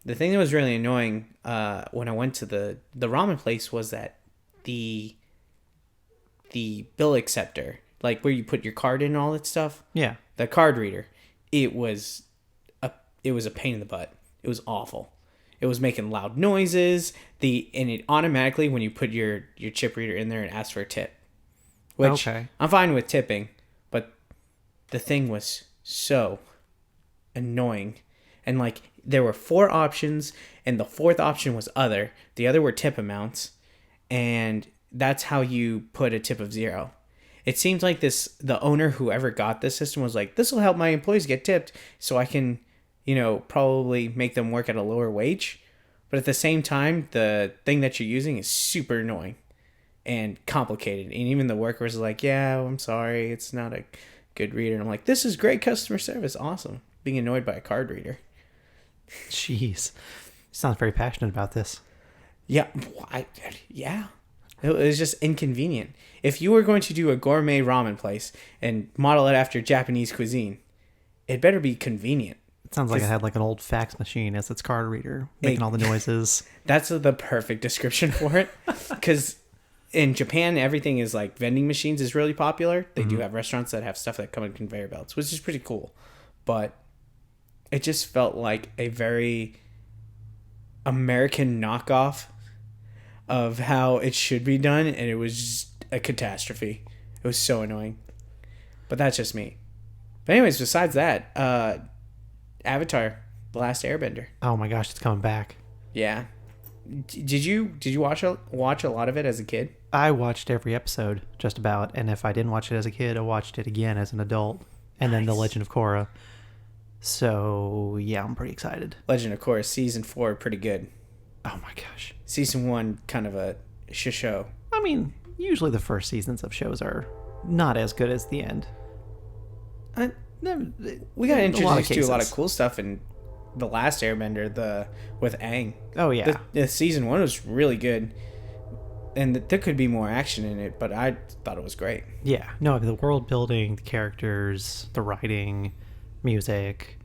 The thing that was really annoying when I went to the ramen place was that the bill acceptor, like where you put your card in and all that stuff, Yeah. the card reader, it was it was a pain in the butt. It was awful. It was making loud noises. And it automatically, when you put your chip reader in there, it asks for a tip. Which Okay. I'm fine with tipping, but the thing was so annoying. And like there were 4 options, and the 4th option was other. The other were tip amounts, and that's how you put a tip of 0. It seems like the owner, whoever got this system, was like, this will help my employees get tipped, so I can, probably make them work at a lower wage. But at the same time, the thing that you're using is super annoying and complicated. And even the workers are like, yeah, I'm sorry, it's not a good reader. And I'm like, this is great customer service. Awesome. Being annoyed by a card reader. Jeez. Sounds very passionate about this. Yeah. Yeah. It was just inconvenient. If you were going to do a gourmet ramen place and model it after Japanese cuisine, it better be convenient. It sounds like it had like an old fax machine as its card reader, making all the noises. That's the perfect description for it. Because in Japan, everything is like vending machines is really popular. They do have restaurants that have stuff that come in conveyor belts, which is pretty cool. But it just felt like a very American knockoff of how it should be done, and it was just a catastrophe. It was so annoying. But that's just me. But anyways, besides that, Avatar: The Last Airbender. Oh my gosh, it's coming back. Yeah. Did you watch a lot of it as a kid? I watched every episode, just about, and if I didn't watch it as a kid, I watched it again as an adult. And then The Legend of Korra. So, yeah, I'm pretty excited. Legend of Korra season 4 pretty good. Oh my gosh. Season 1 kind of a show. I mean, usually the first seasons of shows are not as good as the end. We got introduced to a lot of cases. cool stuff in The Last Airbender, with Aang. Oh, yeah. The season 1 was really good, and there could be more action in it, but I thought it was great. Yeah. No, the world building, the characters, the writing, music.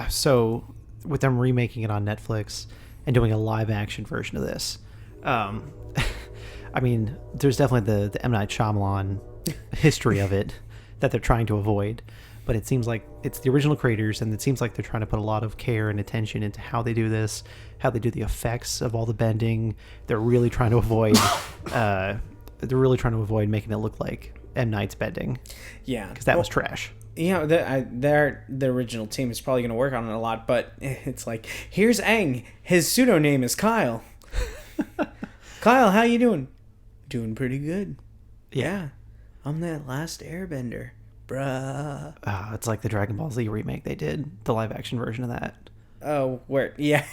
So, with them remaking it on Netflix and doing a live action version of this, I mean, there's definitely the M. Night Shyamalan history of it that they're trying to avoid. But it seems like it's the original creators, and it seems like they're trying to put a lot of care and attention into how they do this, how they do the effects of all the bending. They're really trying to avoid, making it look like M. Night's bending. Yeah, because that was trash. Yeah, the original team is probably going to work on it a lot, but it's like, here's Aang. His pseudo name is Kyle. Kyle, how you doing? Doing pretty good. Yeah, I'm that last Airbender, bruh. It's like the Dragon Ball Z remake they did, the live action version of that. Oh, where it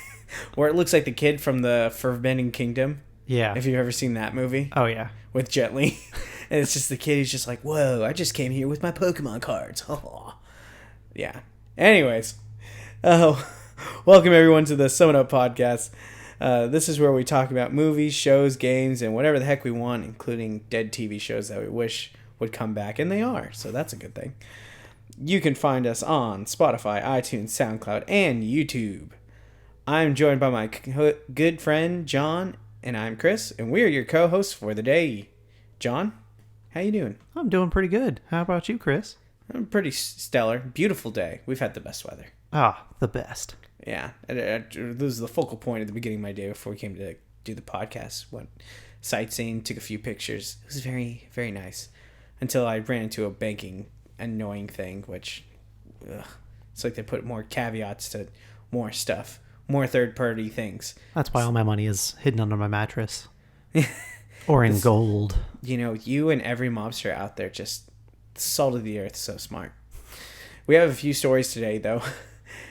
looks like the kid from the Forbidden Kingdom. Yeah. If you've ever seen that movie. Oh, yeah. With Jet Li. And it's just the kid who's just like, whoa, I just came here with my Pokemon cards. Yeah. Anyways. Welcome everyone to the Summon Up Podcast. This is where we talk about movies, shows, games, and whatever the heck we want, including dead TV shows that we wish would come back, and they are, so that's a good thing. You can find us on Spotify, iTunes, SoundCloud, and YouTube. I'm joined by my good friend, John, and I'm Chris, and we're your co-hosts for the day. John, how you doing? I'm doing pretty good. How about you, Chris? I'm pretty stellar. Beautiful day. We've had the best weather. The best. Yeah. This was the focal point at the beginning of my day before we came to do the podcast. Went sightseeing, took a few pictures. It was very, very nice. Until I ran into a banking annoying thing, which it's like they put more caveats to more stuff, more third-party things. That's why all my money is hidden under my mattress. Or in gold. You and every mobster out there, just salt of the earth, so smart. We have a few stories today, though.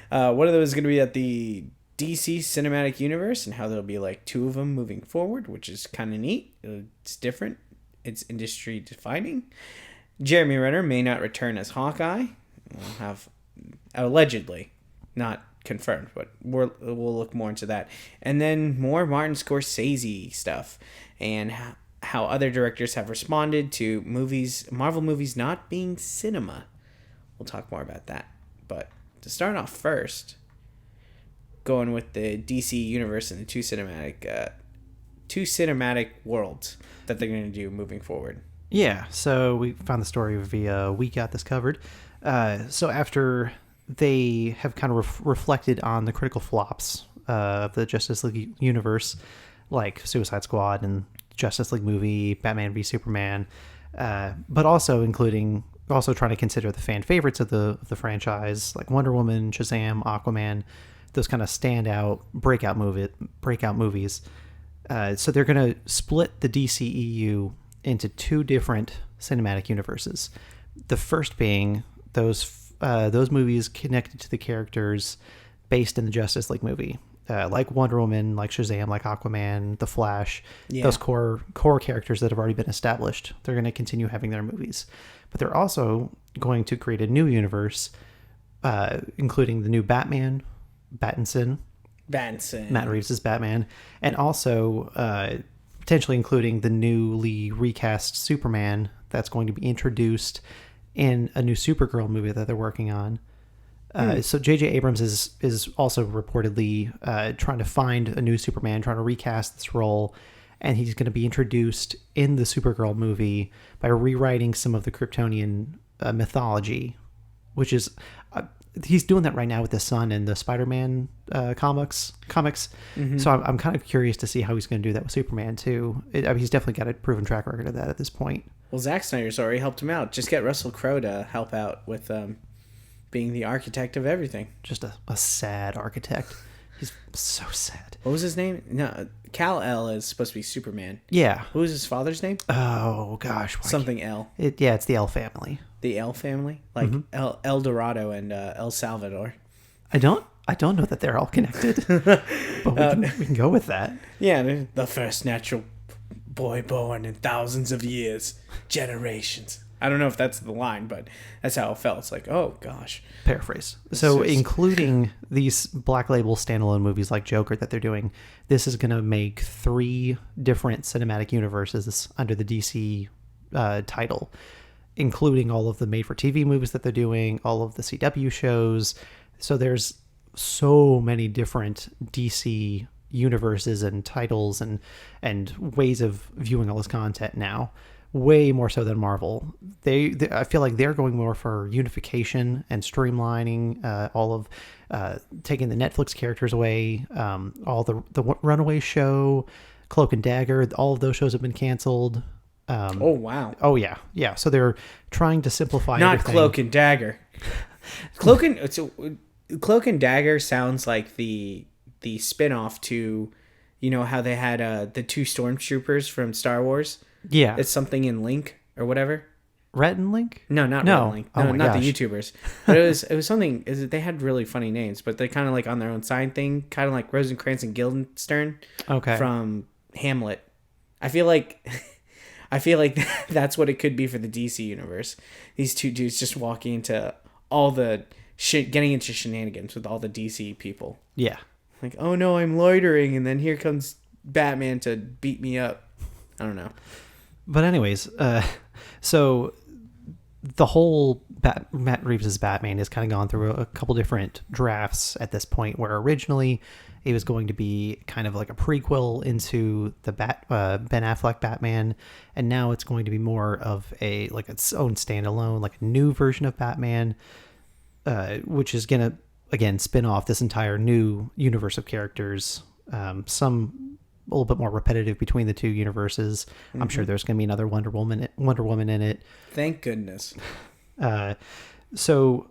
One of those is going to be at the DC Cinematic Universe and how there'll be like 2 of them moving forward, which is kind of neat. It's different. It's industry defining. Jeremy Renner may not return as Hawkeye. We'll have allegedly, not confirmed, but we'll look more into that. And then more Martin Scorsese stuff and how other directors have responded to Marvel movies not being cinema. We'll talk more about that. But to start off first, going with the DC universe and the two cinematic worlds that they're going to do moving forward. Yeah, so we found the story via We Got This Covered. So after they have kind of reflected on the critical flops of the Justice League universe, like Suicide Squad and Justice League movie, Batman v Superman, but also trying to consider the fan favorites of the franchise, like Wonder Woman, Shazam, Aquaman, those kind of standout breakout movies. So they're going to split the DCEU into two different cinematic universes. The first being those movies connected to the characters based in the Justice League movie, like Wonder Woman, like Shazam, like Aquaman, The Flash. Yeah. Those core characters that have already been established. They're going to continue having their movies, but they're also going to create a new universe, including the new Batman, Pattinson, Matt Reeves' Batman, and also potentially including the newly recast Superman that's going to be introduced in a new Supergirl movie that they're working on. So J.J. Abrams is also reportedly trying to find a new Superman, trying to recast this role, and he's going to be introduced in the Supergirl movie by rewriting some of the Kryptonian mythology, which is... he's doing that right now with the Sun and the Spider-Man comics. Mm-hmm. So I'm kind of curious to see how he's going to do that with Superman too. He's definitely got a proven track record of that at this point. Well, Zack Snyder's already helped him out. Just get Russell Crowe to help out with being the architect of everything. Just a sad architect. He's so sad. What was his name? No, Kal-El is supposed to be Superman. Yeah. Who was his father's name? Oh gosh, something L. It's the L family. The L family, like El Dorado and El Salvador. I don't know that they're all connected, but we can go with that. Yeah, the first natural boy born in thousands of years, generations. I don't know if that's the line, but that's how it felt. It's like, oh gosh. Paraphrase. So including these Black Label standalone movies like Joker that they're doing, this is going to make 3 different cinematic universes under the DC title, including all of the made-for-TV movies that they're doing, all of the CW shows. So there's so many different DC universes and titles and ways of viewing all this content now. Way more so than Marvel. I feel like they're going more for unification and streamlining, all of taking the Netflix characters away, all the Runaway show, Cloak and Dagger, all of those shows have been canceled. Oh wow! Oh yeah. So they're trying to simplify. Not everything. Cloak and Dagger. Cloak and Dagger sounds like the spin-off to, how they had the 2 stormtroopers from Star Wars. Yeah, it's something in Link or whatever. Rhett and Link? No, not Rhett and Link. No, not the YouTubers. But it was something. They had really funny names, but they're kind of like on their own side thing, kind of like Rosencrantz and Guildenstern. Okay. From Hamlet. I feel like that's what it could be for the DC universe. These 2 dudes just walking into all the shit, getting into shenanigans with all the DC people. Yeah. Like, oh no, I'm loitering, and then here comes Batman to beat me up. I don't know. But anyways, so the whole Matt Reeves' Batman has kind of gone through a couple different drafts at this point, where originally it was going to be kind of like a prequel into the Ben Affleck Batman, and now it's going to be more of its own standalone, like a new version of Batman, which is going to, again, spin off this entire new universe of characters. Some a little bit more repetitive between the 2 universes. Mm-hmm. I'm sure there's going to be another Wonder Woman in it. Thank goodness. So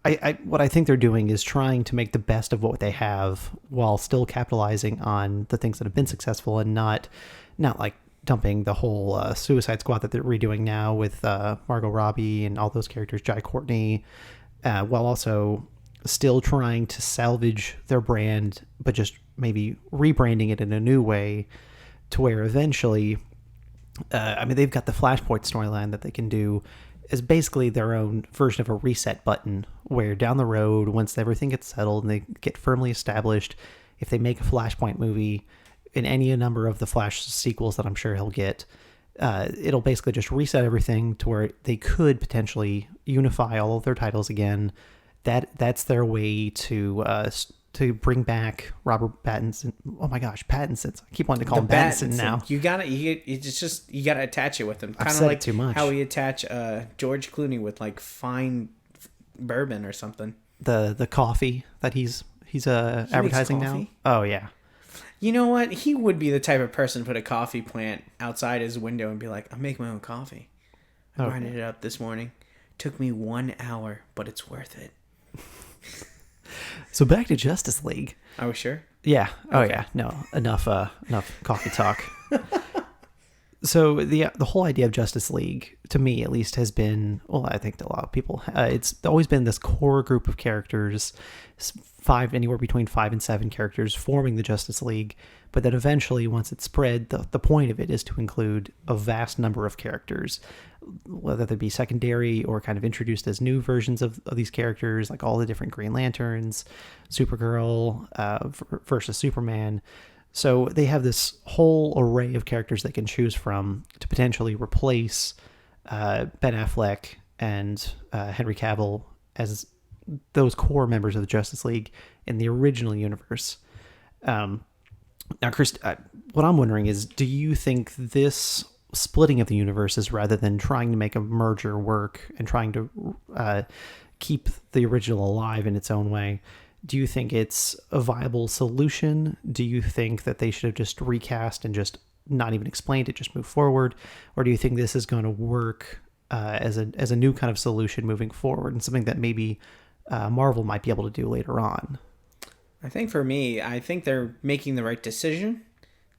I what I think they're doing is trying to make the best of what they have while still capitalizing on the things that have been successful, and not like dumping the whole Suicide Squad that they're redoing now with Margot Robbie and all those characters, Jai Courtney, while also still trying to salvage their brand, but just maybe rebranding it in a new way to where eventually, they've got the Flashpoint storyline that they can do as basically their own version of a reset button, where down the road, once everything gets settled and they get firmly established, if they make a Flashpoint movie in any number of the Flash sequels that I'm sure he'll get, it'll basically just reset everything to where they could potentially unify all of their titles again. That's their way to to bring back Robert Pattinson. Oh my gosh, Pattinson. I keep wanting to call him The Pattinson now. You gotta attach it with him. I've Kind of said it like too much. how we attach George Clooney with like fine bourbon or something. The coffee that he's advertising now. coffee? Oh yeah. You know what? He would be the type of person to put a coffee plant outside his window and be like, I make my own coffee. I grinded it up this morning. Took me 1 hour, but it's worth it. So back to Justice League. Are we sure? Yeah. Oh yeah. No. Enough coffee talk. So the whole idea of Justice League, to me at least, has been, well, I think to a lot of people, it's always been this core group of characters, anywhere between 5 and 7 characters forming the Justice League. But then eventually, once it's spread, the point of it is to include a vast number of characters, whether they be secondary or kind of introduced as new versions of these characters, like all the different Green Lanterns, Supergirl versus Superman. So they have this whole array of characters they can choose from to potentially replace Ben Affleck and Henry Cavill as those core members of the Justice League in the original universe. Now, Chris, what I'm wondering is, do you think this splitting of the universes, rather than trying to make a merger work and trying to keep the original alive in its own way, do you think it's a viable solution? Do you think that they should have just recast and just not even explained it, just move forward? Or do you think this is going to work as a new kind of solution moving forward, and something that maybe Marvel might be able to do later on? I think for me, I think they're making the right decision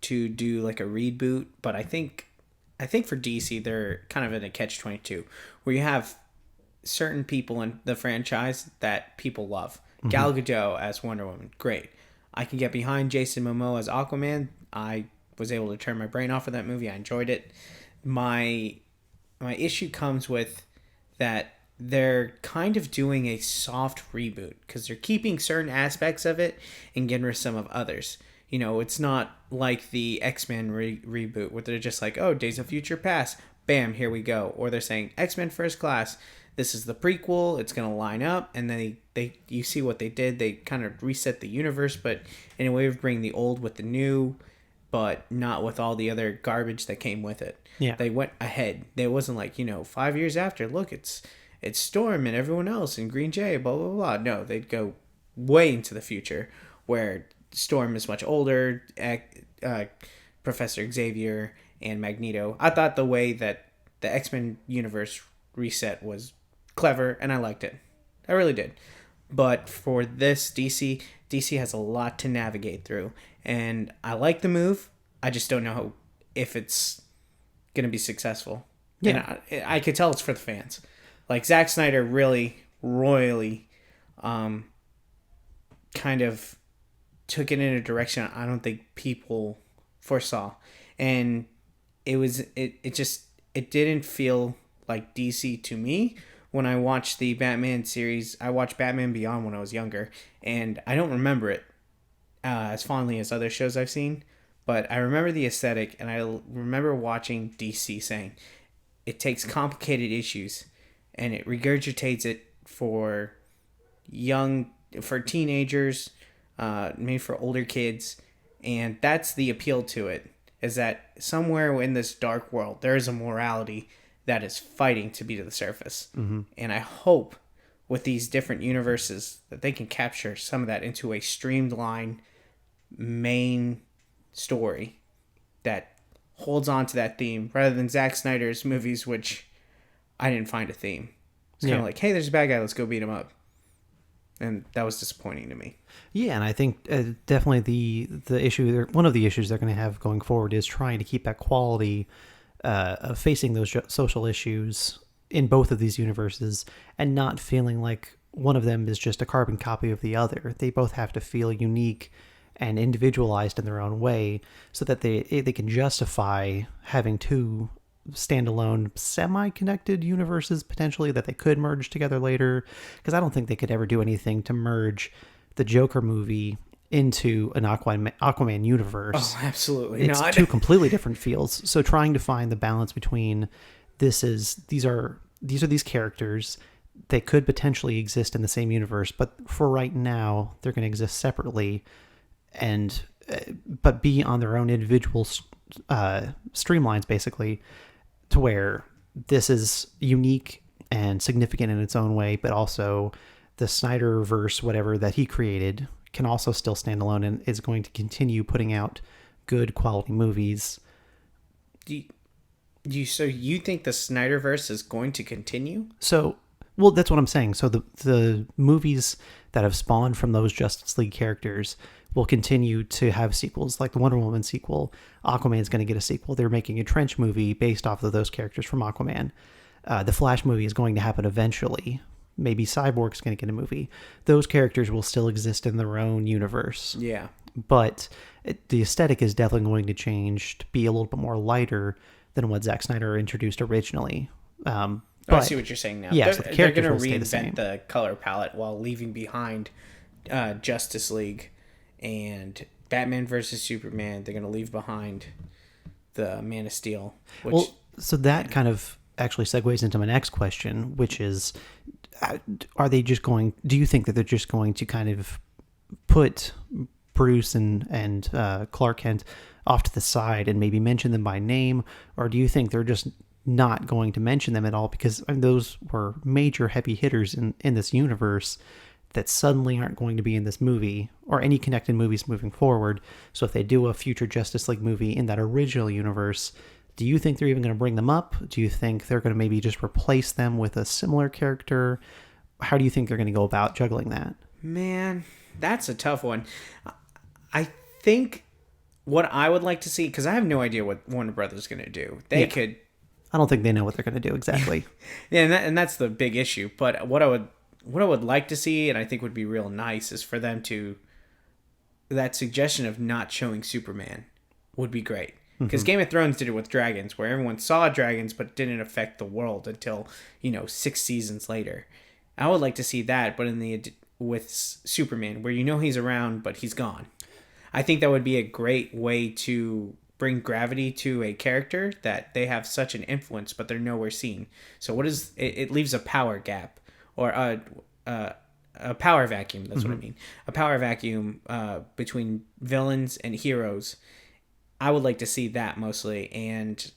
to do like a reboot, but I think for DC, they're kind of in a catch-22 where you have certain people in the franchise that people love. Mm-hmm. Gal Gadot as Wonder Woman, great. I can get behind Jason Momoa as Aquaman. I was able to turn my brain off of that movie. I enjoyed it. My issue comes with that they're kind of doing a soft reboot because they're keeping certain aspects of it and getting rid of some of others. You know, it's not like the X-Men reboot where they're just like, oh, Days of Future Past, bam, here we go. Or they're saying X-Men First Class, this is the prequel, it's going to line up. And then you see what they did. They kind of reset the universe, but in a way of bringing the old with the new, but not with all the other garbage that came with it. Yeah. They went ahead. It wasn't like, 5 years after, look, it's Storm and everyone else and Green Jay, blah, blah, blah. No, they'd go way into the future where Storm is much older, Professor Xavier and Magneto. I thought the way that the X-Men universe reset was clever, and I liked it. I really did. But for this, DC has a lot to navigate through, and I like the move. I just don't know if it's going to be successful. Yeah. And I could tell it's for the fans. Like, Zack Snyder really royally kind of took it in a direction I don't think people foresaw. And it didn't feel like DC to me when I watched the Batman series. I watched Batman Beyond when I was younger, and I don't remember it as fondly as other shows I've seen, but I remember the aesthetic, and I remember watching DC saying it takes complicated issues and it regurgitates it for teenagers, maybe for older kids, and that's the appeal to it, is that somewhere in this dark world there is a morality that is fighting to be to the surface. Mm-hmm. And I hope with these different universes that they can capture some of that into a streamlined main story that holds on to that theme rather than Zack Snyder's movies, which I didn't find a theme. It's kind of like, hey, there's a bad guy, let's go beat him up. And that was disappointing to me. Yeah, and I think definitely the issue, one of the issues they're going to have going forward is trying to keep that quality of facing those social issues in both of these universes and not feeling like one of them is just a carbon copy of the other. They both have to feel unique and individualized in their own way so that they can justify having two standalone semi-connected universes potentially that they could merge together later, because I don't think they could ever do anything to merge the Joker movie into an Aquaman universe. Oh, absolutely it's not. Two completely different fields. So trying to find the balance between these are these characters, they could potentially exist in the same universe, but for right now, they're going to exist separately, and but be on their own individual streamlines, basically, to where this is unique and significant in its own way, but also the Snyderverse, whatever that he created, can also still stand alone and is going to continue putting out good quality movies. So you think the Snyderverse is going to continue? So, well, that's what I'm saying. So the movies that have spawned from those Justice League characters will continue to have sequels, like the Wonder Woman sequel. Aquaman's going to get a sequel. They're making a Trench movie based off of those characters from Aquaman. The Flash movie is going to happen eventually. Maybe Cyborg's going to get a movie. Those characters will still exist in their own universe. Yeah. But the aesthetic is definitely going to change to be a little bit more lighter than what Zack Snyder introduced originally. But, I see what you're saying now. Yeah, they're going to reinvent the color palette while leaving behind Justice League and Batman versus Superman. They're going to leave behind the Man of Steel. So that kind of actually segues into my next question, which is, are they just going? Do you think that they're just going to kind of put Bruce and Clark Kent off to the side and maybe mention them by name, or do you think they're just not going to mention them at all because those were major heavy hitters in this universe that suddenly aren't going to be in this movie or any connected movies moving forward? So if they do a future Justice League movie in that original universe, do you think they're even going to bring them up? Do you think they're going to maybe just replace them with a similar character? How do you think they're going to go about juggling that? Man, that's a tough one. I think what I would like to see, because I have no idea what Warner Brothers is going to do. They could... I don't think they know what they're going to do exactly. Yeah, and that's the big issue. But what I would like to see, and I think would be real nice, is for them to... That suggestion of not showing Superman would be great. Because Game of Thrones did it with dragons, where everyone saw dragons, but it didn't affect the world until, 6 seasons later. I would like to see that, but with Superman, where he's around, but he's gone. I think that would be a great way to bring gravity to a character that they have such an influence, but they're nowhere seen. So it leaves a power gap, or a power vacuum. That's what I mean. A power vacuum between villains and heroes. I would like to see that mostly, and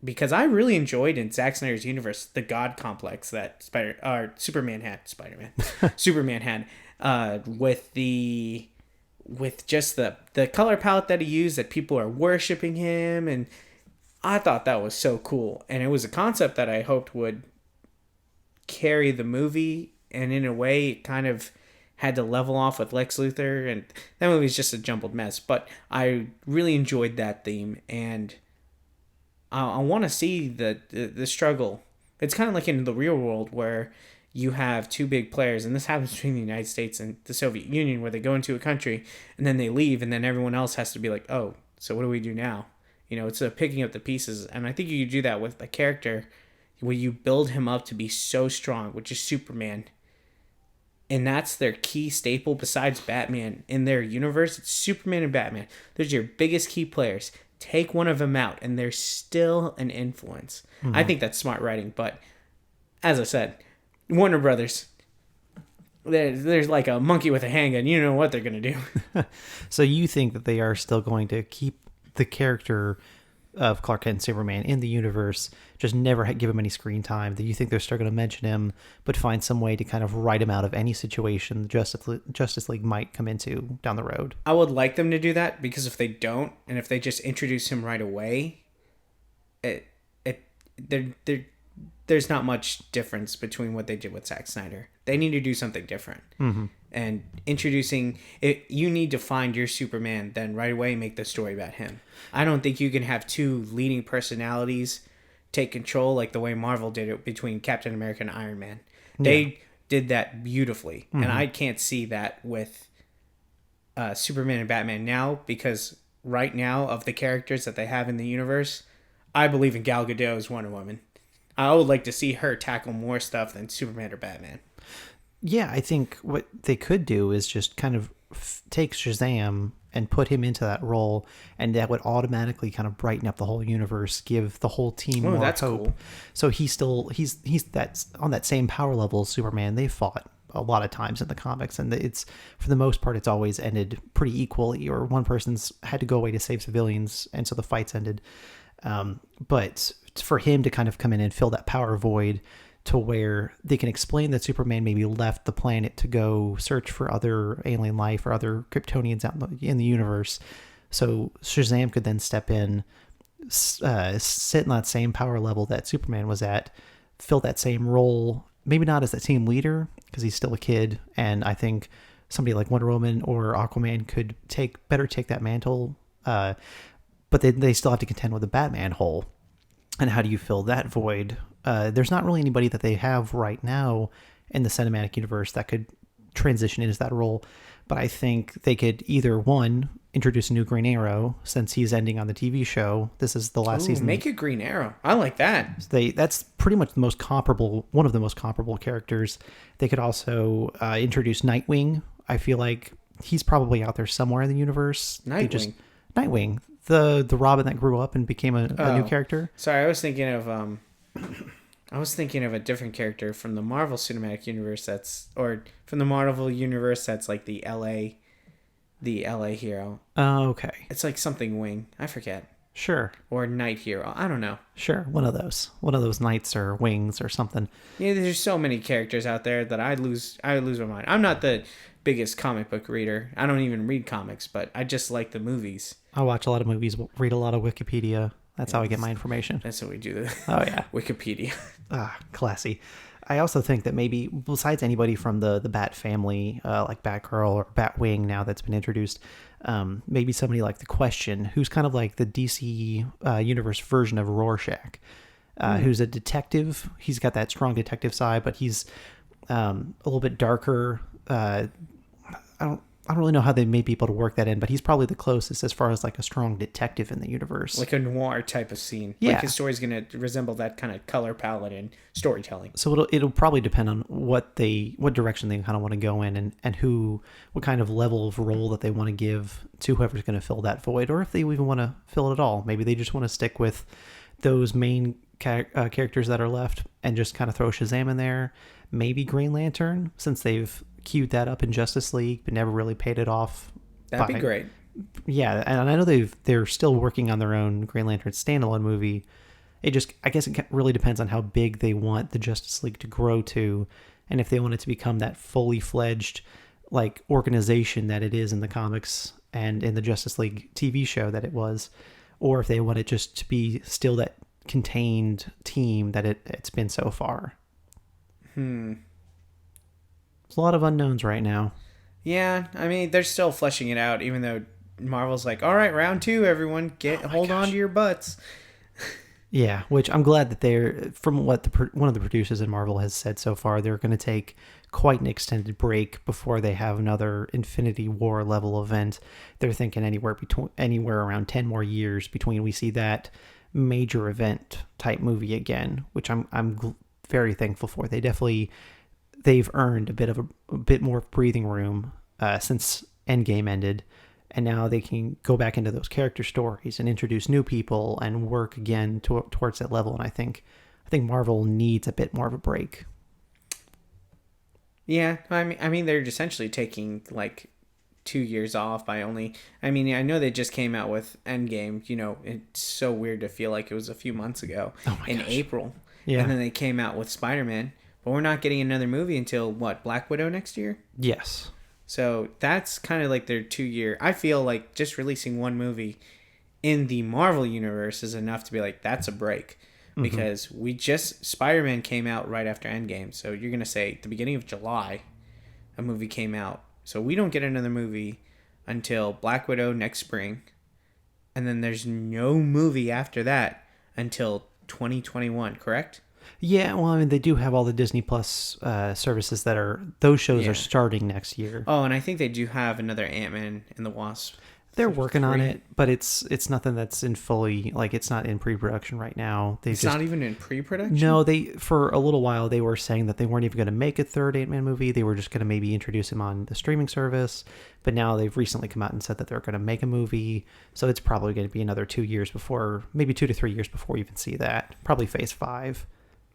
because I really enjoyed in Zack Snyder's universe the God complex that Superman had with just the color palette that he used, that people are worshiping him, and I thought that was so cool, and it was a concept that I hoped would carry the movie, and in a way it kind of had to level off with Lex Luthor, and that movie's just a jumbled mess, but I really enjoyed that theme, and I want to see the struggle. It's kind of like in the real world where you have two big players, and this happens between the United States and the Soviet Union, where they go into a country and then they leave, and then everyone else has to be like, oh, so what do we do now? It's picking up the pieces, and I think you could do that with a character where you build him up to be so strong, which is Superman. And that's their key staple besides Batman in their universe. It's Superman and Batman. Those are your biggest key players. Take one of them out, and they're still an influence. I think that's smart writing, but as I said, Warner Brothers, there's like a monkey with a handgun. You know what they're going to do. So you think that they are still going to keep the character of Clark Kent and Superman in the universe, just never give him any screen time? That you think they're still going to mention him, but find some way to kind of write him out of any situation the Justice League might come into down the road? I would like them to do that, because if they don't, and if they just introduce him right away, there's not much difference between what they did with Zack Snyder. They need to do something different. And introducing it, you need to find your Superman, then right away make the story about him. I don't think you can have two leading personalities take control like the way Marvel did it between Captain America and Iron Man. They did that beautifully, and I can't see that with Superman and Batman now, because right now, of the characters that they have in the universe, I believe in Gal Gadot as Wonder Woman. I would like to see her tackle more stuff than Superman or Batman. Yeah, I think what they could do is just kind of take Shazam and put him into that role, and that would automatically kind of brighten up the whole universe, give the whole team Oh, more that's hope. cool. So he's that's on that same power level as Superman. They fought a lot of times in the comics, and it's for the most part it's always ended pretty equally, or one person's had to go away to save civilians, and so the fights ended. But for him to kind of come in and fill that power void, to where they can explain that Superman maybe left the planet to go search for other alien life or other Kryptonians out in the universe. So Shazam could then step in, sit in that same power level that Superman was at, fill that same role, maybe not as a team leader because he's still a kid. And I think somebody like Wonder Woman or Aquaman could take that mantle. But they still have to contend with the Batman hole. And how do you fill that void? There's not really anybody that they have right now in the cinematic universe that could transition into that role. But I think they could either, one, introduce a new Green Arrow, since he's ending on the TV show. This is the last season. Make it Green Arrow. I like that. That's pretty much one of the most comparable characters. They could also introduce Nightwing. I feel like he's probably out there somewhere in the universe. Nightwing, the Robin that grew up and became a new character. Sorry, I was thinking of a different character from the Marvel Cinematic Universe or from the Marvel Universe that's like the LA hero. Oh, okay. It's like something Wing. I forget. Sure. Or Night Hero. I don't know. Sure, one of those Knights or Wings or something. Yeah, there's so many characters out there that I would lose my mind. I'm not the biggest comic book reader. I don't even read comics, but I just like the movies. I watch a lot of movies, read a lot of Wikipedia. That's how I get my information. That's what we do. Oh, yeah. Wikipedia. Classy. I also think that maybe, besides anybody from the Bat family, like Batgirl or Batwing now that's been introduced, maybe somebody like The Question, who's kind of like the DC universe version of Rorschach, who's a detective. He's got that strong detective side, but he's a little bit darker. I don't really know how they may be able to work that in, but he's probably the closest as far as like a strong detective in the universe. Like a noir type of scene. Yeah. Like his story's going to resemble that kind of color palette and storytelling. So it'll probably depend on what direction they kind of want to go in, and what kind of level of role that they want to give to whoever's going to fill that void, or if they even want to fill it at all. Maybe they just want to stick with those main characters that are left and just kind of throw Shazam in there. Maybe Green Lantern, since they've queued that up in Justice League but never really paid it off. That'd be great. Yeah, and I know they're still working on their own Green Lantern standalone movie. I guess it really depends on how big they want the Justice League to grow to, and if they want it to become that fully fledged like organization that it is in the comics and in the Justice League TV show that it was, or if they want it just to be still that contained team that it's been so far. There's a lot of unknowns right now. Yeah, I mean, they're still fleshing it out, even though Marvel's like, all right, round 2, everyone, hold on to your butts. Yeah, which I'm glad that they're, from what one of the producers in Marvel has said so far, they're going to take quite an extended break before they have another Infinity War level event. They're thinking anywhere around 10 more years between we see that major event type movie again, which I'm very thankful for. They've earned a bit more breathing room since Endgame ended, and now they can go back into those character stories and introduce new people and work again towards that level. And I think Marvel needs a bit more of a break. Yeah, I mean they're essentially taking like 2 years off by only. I mean, I know they just came out with Endgame. You know, it's so weird to feel like it was a few months ago in April. Yeah, and then they came out with Spider-Man. But we're not getting another movie until, what, Black Widow next year? Yes. So that's kind of like their 2-year... I feel like just releasing one movie in the Marvel Universe is enough to be like, that's a break. Mm-hmm. Because Spider-Man came out right after Endgame. So you're going to say, at the beginning of July, a movie came out. So we don't get another movie until Black Widow next spring. And then there's no movie after that until 2021, correct? Yeah, well, I mean, they do have all the Disney Plus services those shows are starting next year. Oh, and I think they do have another Ant-Man and the Wasp They're So working on 3. it, but it's nothing that's in fully, like, it's not in pre-production right now. It's not even in pre-production? No, they, for a little while, they were saying that they weren't even going to make a third Ant-Man movie. They were just going to maybe introduce him on the streaming service. But now they've recently come out and said that they're going to make a movie. So it's probably going to be another 2 years before, maybe 2 to 3 years before we even see that. Probably Phase 5.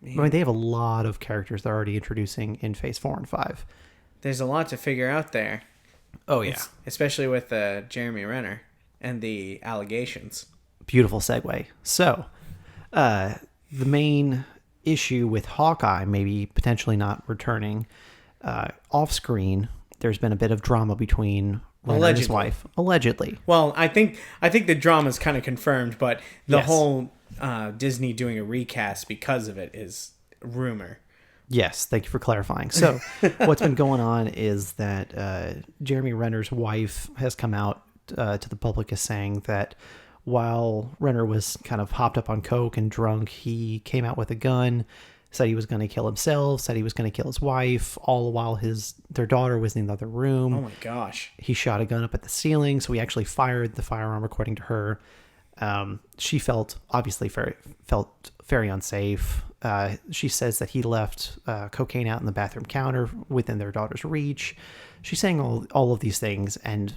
Man. I mean, they have a lot of characters they're already introducing in Phase 4 and 5. There's a lot to figure out there. Oh, yeah. Especially with Jeremy Renner and the allegations. Beautiful segue. So, the main issue with Hawkeye maybe potentially not returning, off screen, there's been a bit of drama between Renner and his wife. Allegedly. Well, I think the drama's kind of confirmed, but the whole Disney doing a recast because of it is rumor. Yes, thank you for clarifying. So, what's been going on is that Jeremy Renner's wife has come out to the public as saying that while Renner was kind of hopped up on coke and drunk, he came out with a gun, said he was going to kill himself, said he was going to kill his wife, all the while their daughter was in the other room. Oh my gosh. He shot a gun up at the ceiling, so he actually fired the firearm, according to her. She felt very unsafe. She says that he left cocaine out in the bathroom counter within their daughter's reach. She's saying all of these things, and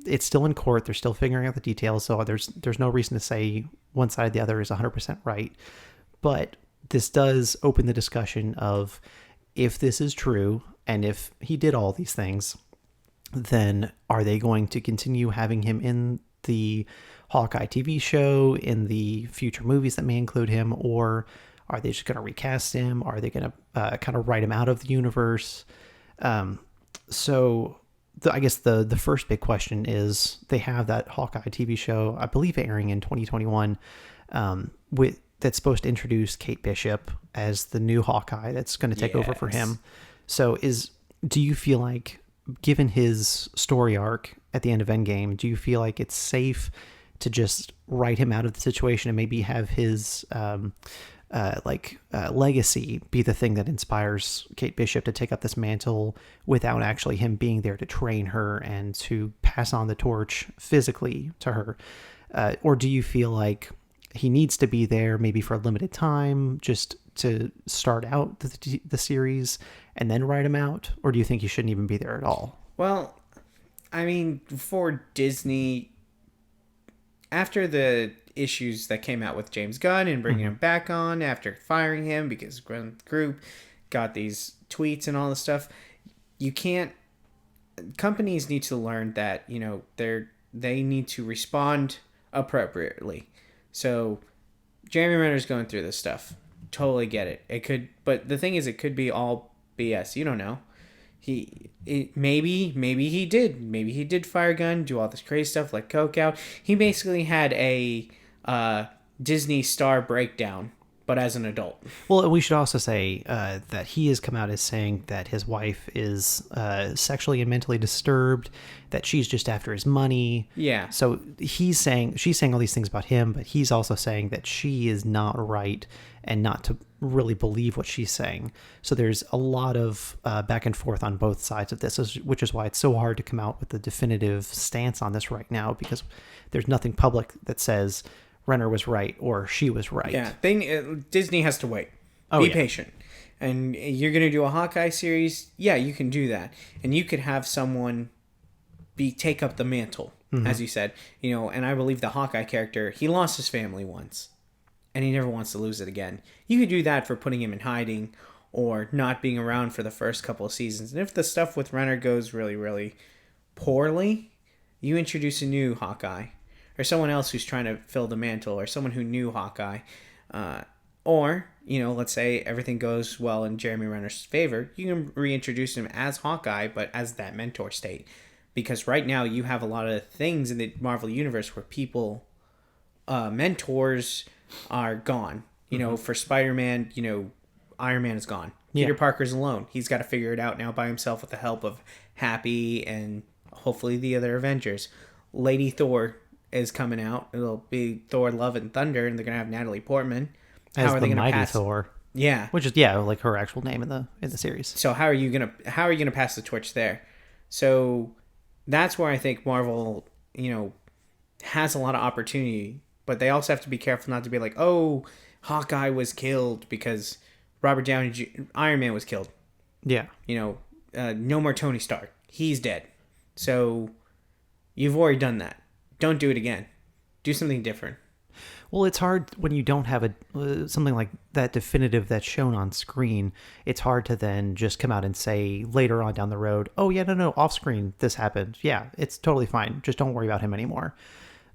it's still in court. They're still figuring out the details, so there's no reason to say one side or the other is 100% right. But this does open the discussion of, if this is true, and if he did all these things, then are they going to continue having him in the Hawkeye TV show, in the future movies that may include him, or are they just going to recast him? Are they going to kind of write him out of the universe? I guess the first big question is, they have that Hawkeye TV show, I believe airing in 2021, that's supposed to introduce Kate Bishop as the new Hawkeye that's going to take over for him. So do you feel like, given his story arc at the end of Endgame, do you feel like it's safe to just write him out of the situation and maybe have his legacy be the thing that inspires Kate Bishop to take up this mantle without actually him being there to train her and to pass on the torch physically to her? Or do you feel like he needs to be there maybe for a limited time just to start out the series and then write him out? Or do you think he shouldn't even be there at all? Well, I mean, for Disney, after the issues that came out with James Gunn and bringing him back on after firing him because the group got these tweets and all this stuff, companies need to learn that, they need to respond appropriately. So Jeremy Renner's going through this stuff. Totally get it. But the thing is, it could be all BS. You don't know. Maybe he did fire a gun, do all this crazy stuff like coke out. He basically had a Disney star breakdown, but as an adult. Well, we should also say that he has come out as saying that his wife is sexually and mentally disturbed, that she's just after his money. Yeah. So she's saying all these things about him, but he's also saying that she is not right and not to really believe what she's saying. So there's a lot of back and forth on both sides of this, which is why it's so hard to come out with a definitive stance on this right now, because there's nothing public that says Renner was right or she was right. Yeah, Disney has to wait. Be patient. And you're going to do a Hawkeye series? Yeah, you can do that. And you could have someone take up the mantle, as you said. And I believe the Hawkeye character, he lost his family once. And he never wants to lose it again. You could do that for putting him in hiding or not being around for the first couple of seasons. And if the stuff with Renner goes really, really poorly, you introduce a new Hawkeye. Or someone else who's trying to fill the mantle, or someone who knew Hawkeye. Or, let's say everything goes well in Jeremy Renner's favor, you can reintroduce him as Hawkeye, but as that mentor state. Because right now you have a lot of things in the Marvel Universe where mentors are gone. For Spider-Man, Iron Man is gone. Yeah. Peter Parker's alone. He's got to figure it out now by himself with the help of Happy and hopefully the other Avengers. Lady Thor is coming out. It'll be Thor: Love and Thunder, and they're gonna have Natalie Portman. How are they gonna pass Thor? Yeah, which is like her actual name in the series. So how are you gonna pass the torch there? So that's where I think Marvel, has a lot of opportunity, but they also have to be careful not to be like, oh, Hawkeye was killed because Iron Man was killed. Yeah. No more Tony Stark. He's dead. So you've already done that. Don't do it again. Do something different. Well, it's hard when you don't have something like that definitive that's shown on screen. It's hard to then just come out and say later on down the road, oh, yeah, no, off screen, this happened. Yeah, it's totally fine. Just don't worry about him anymore.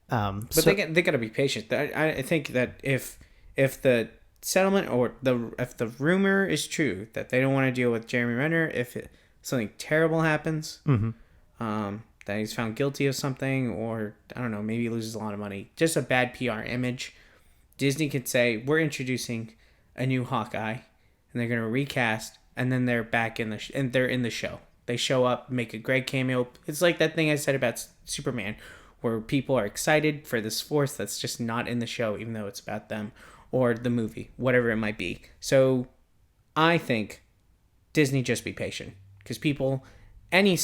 But they got to be patient. I think that if the settlement or if the rumor is true that they don't want to deal with Jeremy Renner, if something terrible happens, that he's found guilty of something, or I don't know, maybe he loses a lot of money, just a bad PR image, Disney could say, we're introducing a new Hawkeye, and they're going to recast, and then they're back and they're in the show. They show up, make a great cameo. It's like that thing I said about Superman, where people are excited for this force that's just not in the show, even though it's about them, or the movie, whatever it might be. So I think Disney, just be patient, because people, any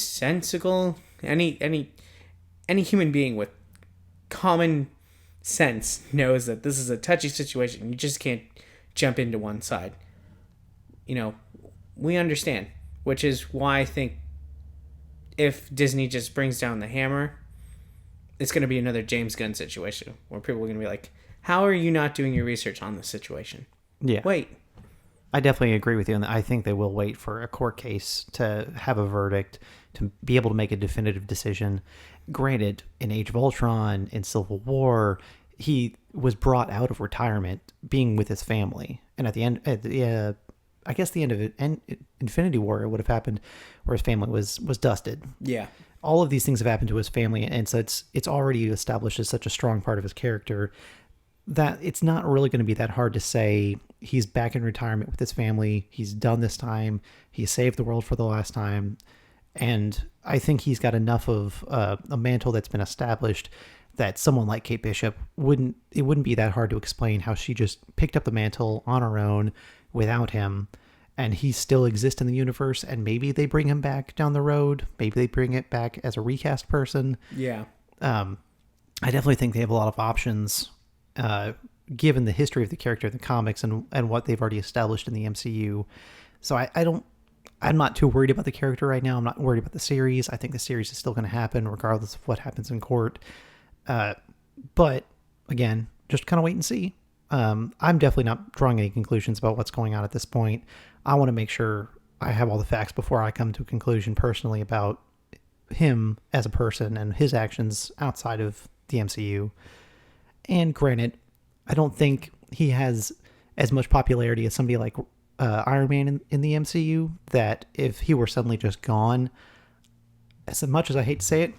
human being with common sense knows that this is a touchy situation. You just can't jump into one side. We understand, which is why I think if Disney just brings down the hammer, it's going to be another James Gunn situation where people are going to be like, how are you not doing your research on this situation? Yeah. Wait. I definitely agree with you. And I think they will wait for a court case to have a verdict, to be able to make a definitive decision. Granted, in Age of Ultron, in Civil War, he was brought out of retirement being with his family. And at the end, I guess the end of it, and Infinity War, it would have happened where his family was dusted. Yeah. All of these things have happened to his family. And so it's already established as such a strong part of his character that it's not really going to be that hard to say he's back in retirement with his family. He's done this time. He saved the world for the last time. And I think he's got enough of a mantle that's been established that someone like Kate Bishop wouldn't be that hard to explain how she just picked up the mantle on her own without him, and he still exists in the universe, and maybe they bring him back down the road. Maybe they bring it back as a recast person. Yeah. I definitely think they have a lot of options, given the history of the character in the comics and what they've already established in the MCU. So I'm not too worried about the character right now. I'm not worried about the series. I think the series is still going to happen regardless of what happens in court. But again, just kind of wait and see. I'm definitely not drawing any conclusions about what's going on at this point. I want to make sure I have all the facts before I come to a conclusion personally about him as a person and his actions outside of the MCU. And granted, I don't think he has as much popularity as somebody like Iron Man in the MCU, that if he were suddenly just gone, as much as I hate to say it,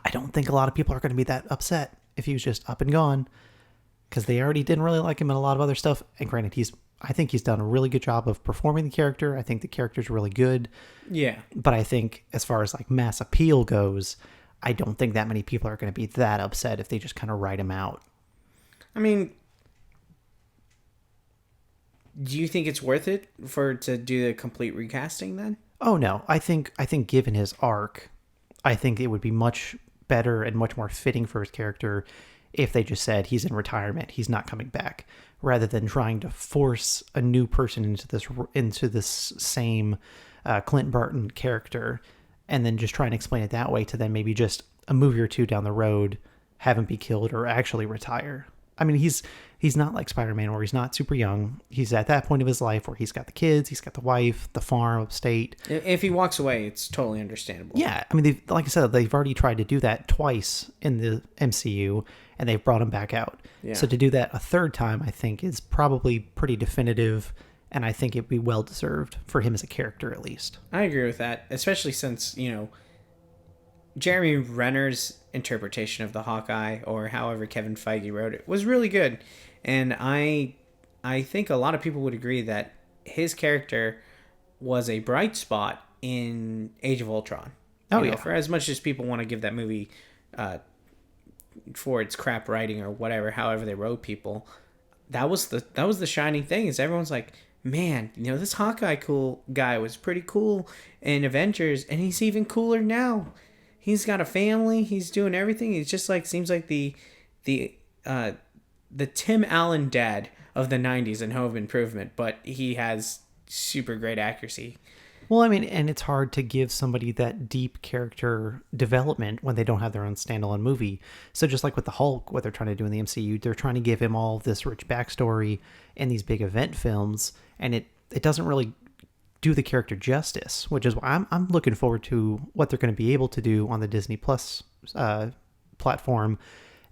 I don't think a lot of people are going to be that upset if he was just up and gone, because they already didn't really like him in a lot of other stuff. And granted, I think he's done a really good job of performing the character. I think the character's really good. Yeah. But I think as far as like mass appeal goes, I don't think that many people are going to be that upset if they just kind of write him out. I mean, do you think it's worth it to do the complete recasting then? Oh no, I think given his arc, I think it would be much better and much more fitting for his character if they just said he's in retirement, he's not coming back, rather than trying to force a new person into this same Clint Barton character, and then just try and explain it that way to then maybe just a movie or two down the road have him be killed or actually retire. I mean, he's not like Spider-Man where he's not super young. He's at that point of his life where he's got the kids, he's got the wife, the farm upstate. If he walks away, it's totally understandable. Yeah, I mean, like I said, they've already tried to do that twice in the MCU, and they've brought him back out. Yeah. So to do that a third time, I think, is probably pretty definitive, and I think it'd be well-deserved for him as a character, at least. I agree with that, especially since, Jeremy Renner's interpretation of the Hawkeye, or however Kevin Feige wrote it, was really good. And I think a lot of people would agree that his character was a bright spot in Age of Ultron. Oh, yeah. For as much as people want to give that movie for its crap writing or whatever, however they wrote people, that was the shining thing, is everyone's like, man, this Hawkeye guy was pretty cool in Avengers, and he's even cooler now. he's got a family. He's doing everything. He's just like seems like the Tim Allen dad of the '90s in Home Improvement, but he has super great accuracy. Well, I mean, and it's hard to give somebody that deep character development when they don't have their own standalone movie. So just like with the Hulk, what they're trying to do in the MCU, they're trying to give him all this rich backstory in these big event films, and it doesn't really do the character justice, which is why I'm looking forward to what they're going to be able to do on the Disney Plus platform,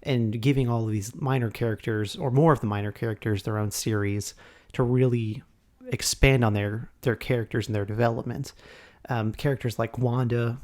and giving all of these minor characters, or more of the minor characters, their own series to really expand on their characters and their development. Characters like Wanda,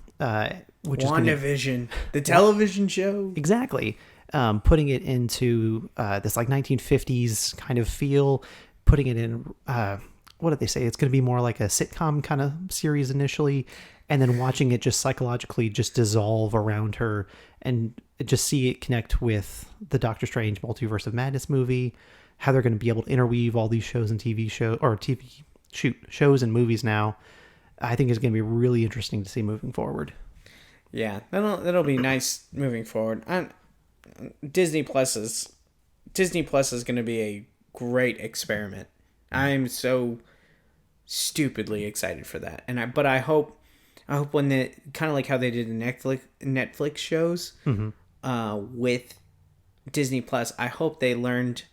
which WandaVision, the television show. Exactly. Putting it into this like 1950s kind of feel, putting it in, what did they say? It's going to be more like a sitcom kind of series initially, and then watching it just psychologically just dissolve around her and just see it connect with the Doctor Strange Multiverse of Madness movie, how they're going to be able to interweave all these shows and shows and movies now. I think is going to be really interesting to see moving forward. Yeah, that'll be nice moving forward. Disney Plus is going to be a great experiment. I'm so stupidly excited for that, but I hope when the kind of like how they did the Netflix shows with Disney Plus, I hope they learned,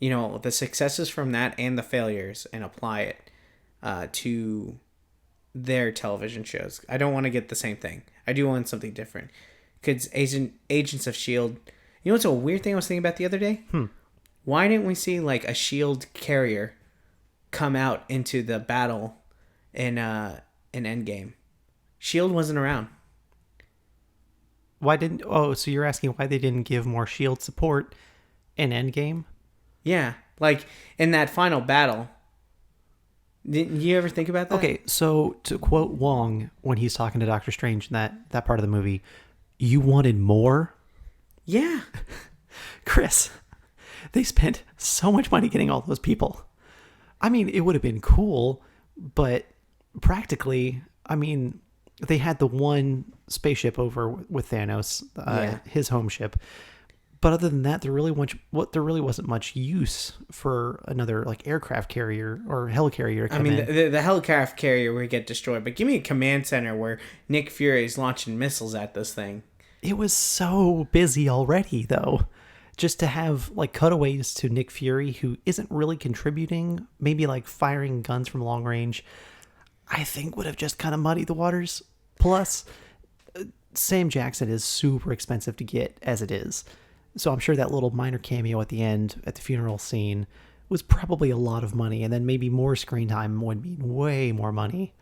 the successes from that and the failures and apply it to their television shows. I don't want to get the same thing. I do want something different. Because Agents of S.H.I.E.L.D., what's a weird thing I was thinking about the other day? Why didn't we see like a S.H.I.E.L.D. carrier come out into the battle in Endgame? S.H.I.E.L.D. wasn't around. So you're asking why they didn't give more S.H.I.E.L.D. support in Endgame? Yeah, like in that final battle. Didn't you ever think about that? Okay, so to quote Wong when he's talking to Doctor Strange in that part of the movie, you wanted more? Yeah. Chris, they spent so much money getting all those people. I mean, it would have been cool, but practically, I mean, they had the one spaceship over with Thanos, his home ship. But other than that, there really wasn't much use for another like aircraft carrier or helicarrier to come in. The helicraft carrier would get destroyed, but give me a command center where Nick Fury is launching missiles at this thing. It was so busy already, though. Just to have like cutaways to Nick Fury, who isn't really contributing, maybe like firing guns from long range, I think would have just kind of muddied the waters. Plus, Sam Jackson is super expensive to get as it is. So I'm sure that little minor cameo at the end, at the funeral scene, was probably a lot of money. And then maybe more screen time would mean way more money.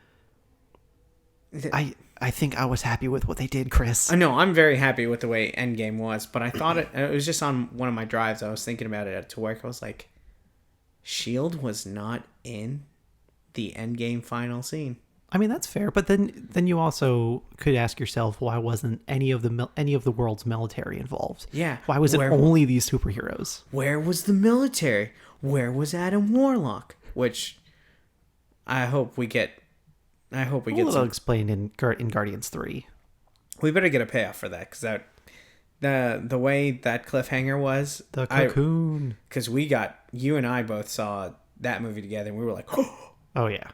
I think I was happy with what they did, Chris. I know, I'm very happy with the way Endgame was. But I thought it was just on one of my drives. I was thinking about it to work. I was like, S.H.I.E.L.D. was not in the Endgame final scene. I mean, that's fair, but then you also could ask yourself, why wasn't any of the world's military involved? Yeah. Why was it only these superheroes? Where was the military? Where was Adam Warlock? Which I hope we get. It'll explained in Guardians 3. We better get a payoff for that, because the way that cliffhanger was, the cocoon. Because you and I both saw that movie together, and we were like, oh yeah.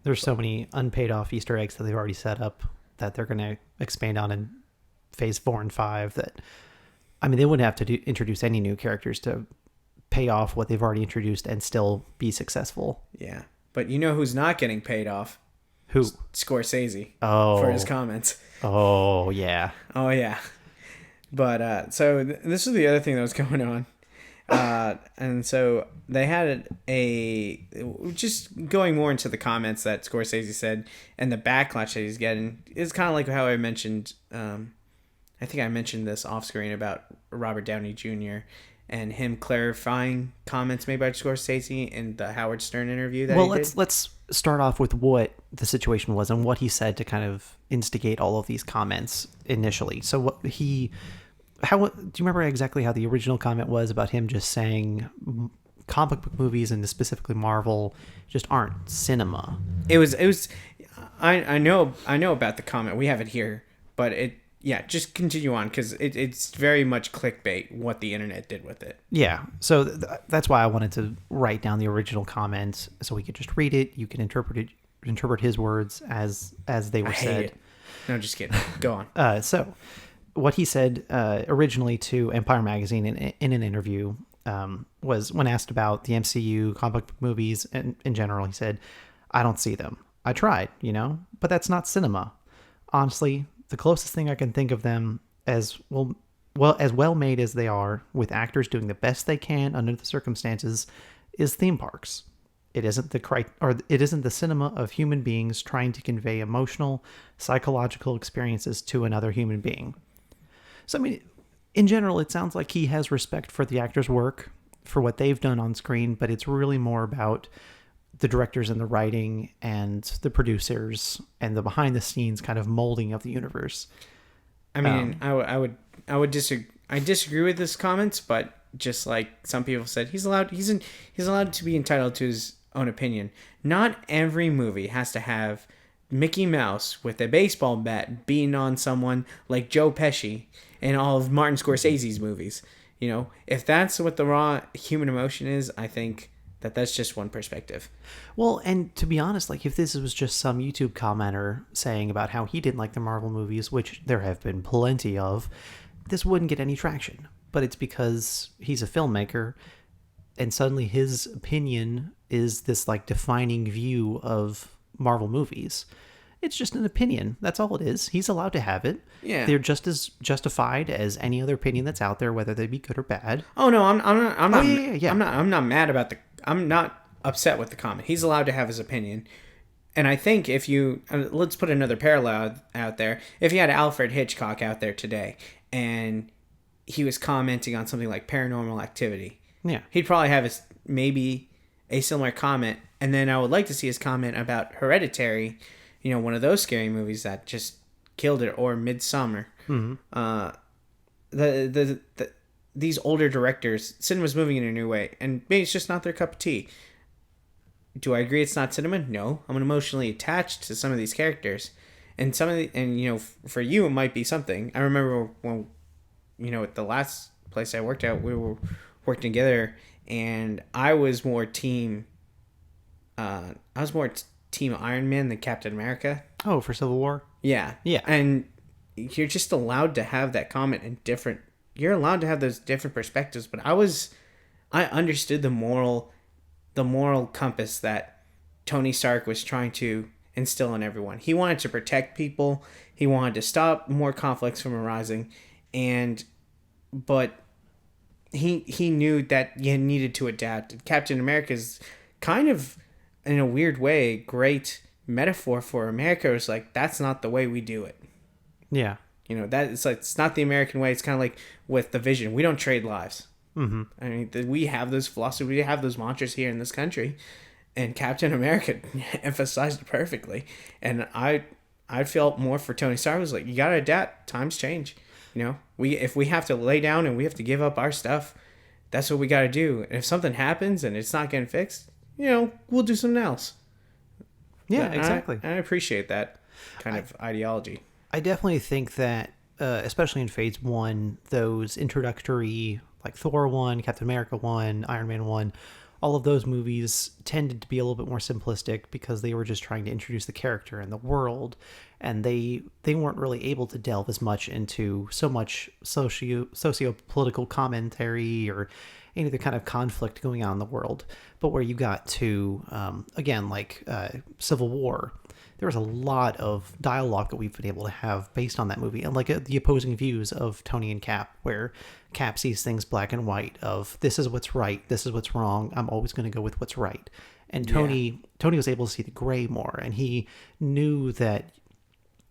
There's so many unpaid off Easter eggs that they've already set up that they're going to expand on in phase 4 and 5 that, I mean, they wouldn't have to introduce any new characters to pay off what they've already introduced and still be successful. Yeah. But you know who's not getting paid off? Who? Scorsese. Oh. For his comments. Oh, yeah. Oh, yeah. But, so this is the other thing that was going on. And so they had just going more into the comments that Scorsese said and the backlash that he's getting is kind of like how I mentioned, I think I mentioned this off screen about Robert Downey Jr. and him clarifying comments made by Scorsese in the Howard Stern interview that he did. Let's start off with what the situation was and what he said to kind of instigate all of these comments initially. So do you remember exactly how the original comment was about him just saying comic book movies and specifically Marvel just aren't cinema? It was I know about the comment. We have it here, but just continue on because it's very much clickbait what the internet did with it. Yeah, so that's why I wanted to write down the original comment so we could just read it. You can interpret his words as they were said. It. No, just kidding. Go on. So what he said originally to Empire Magazine in an interview was when asked about the MCU, comic book movies in general, he said, "I don't see them. I tried, but that's not cinema. Honestly, the closest thing I can think of them as well made as they are, with actors doing the best they can under the circumstances, is theme parks. It isn't the cinema of human beings trying to convey emotional, psychological experiences to another human being." So, I mean, in general, it sounds like he has respect for the actors' work, for what they've done on screen, but it's really more about the directors and the writing and the producers and the behind the scenes kind of molding of the universe. I mean, I would disagree. I disagree with his comments, but just like some people said, he's allowed to be entitled to his own opinion. Not every movie has to have Mickey Mouse with a baseball bat beating on someone like Joe Pesci in all of Martin Scorsese's movies. If that's what the raw human emotion is, I think that's just one perspective. Well, and to be honest, like if this was just some YouTube commenter saying about how he didn't like the Marvel movies, which there have been plenty of, this wouldn't get any traction. But it's because he's a filmmaker and suddenly his opinion is this like defining view of Marvel movies. It's just an opinion. That's all it is. He's allowed to have it. Yeah. They're just as justified as any other opinion that's out there, whether they be good or bad. Oh no, I'm not. Yeah. I'm not mad about I'm not upset with the comment. He's allowed to have his opinion. And I think if you let's put another parallel out there. If you had Alfred Hitchcock out there today and he was commenting on something like Paranormal Activity, yeah, he'd probably have maybe a similar comment. And then I would like to see his comment about Hereditary, one of those scary movies that just killed it, or Midsummer. Mm-hmm. These older directors, cinema's moving in a new way, and maybe it's just not their cup of tea. Do I agree it's not cinema? No, I'm emotionally attached to some of these characters, and for you it might be something. I remember when, at the last place I worked at, we were working together, and I was more team. Team Iron Man than Captain America. Oh, for Civil War? Yeah. And you're just allowed to have that comment in different... You're allowed to have those different perspectives, but I understood the moral compass that Tony Stark was trying to instill in everyone. He wanted to protect people. He wanted to stop more conflicts from arising, but he knew that you needed to adapt. Captain America's kind of, in a weird way, great metaphor for America. Is like, that's not the way we do it. Yeah. That it's like, it's not the American way. It's kind of like with the Vision. We don't trade lives. Mm-hmm. I mean, we have those philosophies. We have those mantras here in this country, and Captain America emphasized it perfectly. And I felt more for Tony Stark. I was like, you gotta adapt. Times change. If we have to lay down and we have to give up our stuff, that's what we gotta do. And if something happens and it's not getting fixed, we'll do something else. Yeah, exactly. I appreciate that kind of ideology. I definitely think that, especially in Phase 1, those introductory, like Thor 1, Captain America 1, Iron Man 1, all of those movies tended to be a little bit more simplistic because they were just trying to introduce the character and the world, and they weren't really able to delve as much into so much socio-political commentary or any other kind of conflict going on in the world. But where you got to, again, like Civil War, there was a lot of dialogue that we've been able to have based on that movie, and like the opposing views of Tony and Cap, where Cap sees things black and white of this is what's right, this is what's wrong, I'm always going to go with what's right. And Tony was able to see the gray more, and he knew that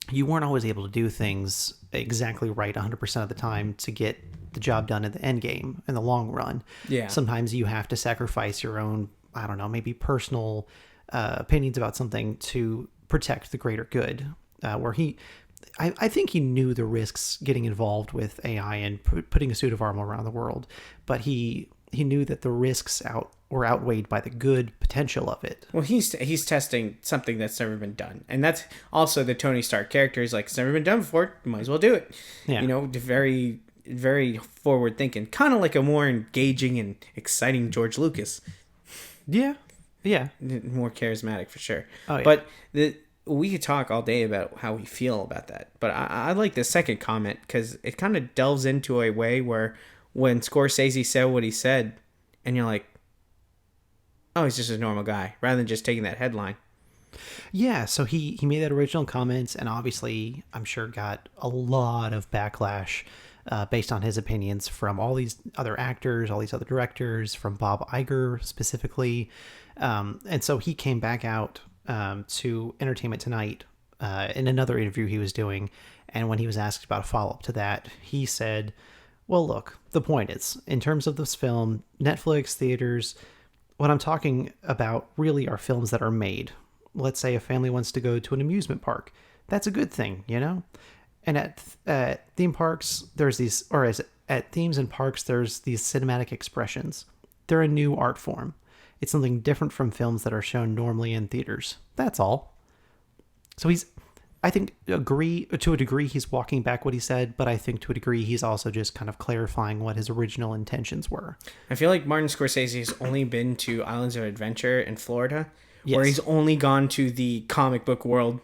you weren't always able to do things exactly right 100% of the time to get the job done in the end game in the long run. Yeah. Sometimes you have to sacrifice your own, I don't know, maybe personal opinions about something to protect the greater good. I think he knew the risks getting involved with AI and putting a suit of armor around the world, but he he knew that the risks were outweighed by the good potential of it. Well, he's testing something that's never been done, and that's also the Tony Stark character. Is like, it's never been done before. You might as well do it. Yeah. You know, very very forward thinking, kind of like a more engaging and exciting George Lucas. Yeah. Yeah. More charismatic for sure. Oh, yeah. But we could talk all day about how we feel about that. But I like the second comment because it kind of delves into a way where when Scorsese said what he said, and you're like, oh, he's just a normal guy, rather than just taking that headline. Yeah, so he made that original comment, and obviously, I'm sure got a lot of backlash based on his opinions from all these other actors, all these other directors, from Bob Iger specifically. And so he came back out to Entertainment Tonight in another interview he was doing, and when he was asked about a follow-up to that, he said, well, look, the point is, in terms of this film, Netflix, theaters, what I'm talking about really are films that are made. Let's say a family wants to go to an amusement park. That's a good thing, you know? And at theme parks, there's these, at themes and parks, there's these cinematic expressions. They're a new art form. It's something different from films that are shown normally in theaters. That's all. So I think to a degree he's walking back what he said, but I think to a degree he's also just kind of clarifying what his original intentions were. I feel like Martin Scorsese has only been to Islands of Adventure in Florida, Yes. where he's only gone to the comic book world